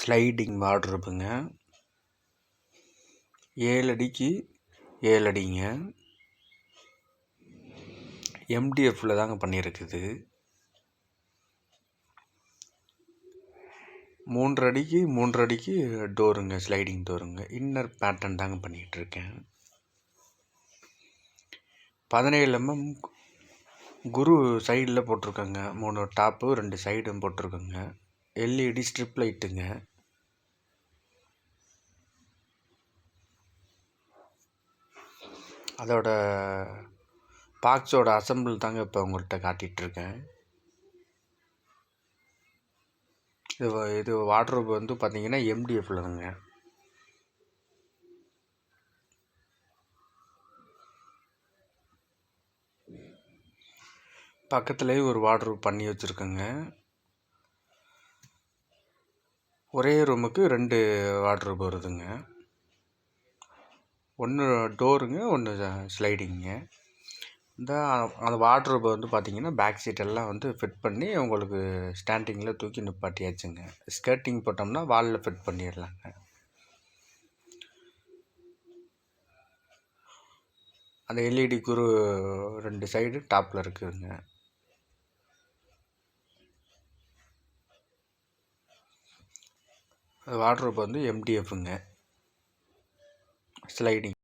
Sliding வார்ட்ரோப்புங்க. 7 அடிக்கு 7 அடிங்க. எம்டிஎஃப்பில் தாங்க பண்ணியிருக்குது. 3 அடிக்கு 3 அடிக்கு டோருங்க, ஸ்லைடிங் டோருங்க. இன்னர் பேட்டர்ன் தாங்க பண்ணிகிட்ருக்கேன். 17 mm குரு சைடில் போட்டிருக்கேங்க. 3 டாப்பு 2 சைடும் போட்டிருக்கேங்க. LED strip லைட்டுங்க. அதோட பாக்ஸோட அசம்பிள் தாங்க இப்போ உங்கள்கிட்ட காட்டிகிட்ருக்கேன். இது வார்ட்ரோப் வந்து பார்த்தீங்கன்னா எம்டிஎஃப்லங்க. பக்கத்துலேயே ஒரு வார்ட்ரோப் பண்ணி வச்சுருக்கேங்க. ஒரே ரூமுக்கு 2 வார்ட்ரோப் வருதுங்க. ஒன்று டோருங்க, ஒன்று ஸ்லைடிங்க. அந்த வார்ட்ரோப்பை வந்து பார்த்திங்கன்னா பேக் சீட்டெல்லாம் வந்து ஃபிட் பண்ணி உங்களுக்கு ஸ்டாண்டிங்கில் தூக்கி நிப்பாட்டியாச்சுங்க. ஸ்கர்ட்டிங் போட்டோம்னா வாலில் ஃபிட் பண்ணிடலாங்க. அந்த எல்இடி குரு 2 சைடு டாப்பில் இருக்குதுங்க. வார்ட்ரோப் வந்து எம்டிஎஃப்ங்க, ஸ்லைடிங்.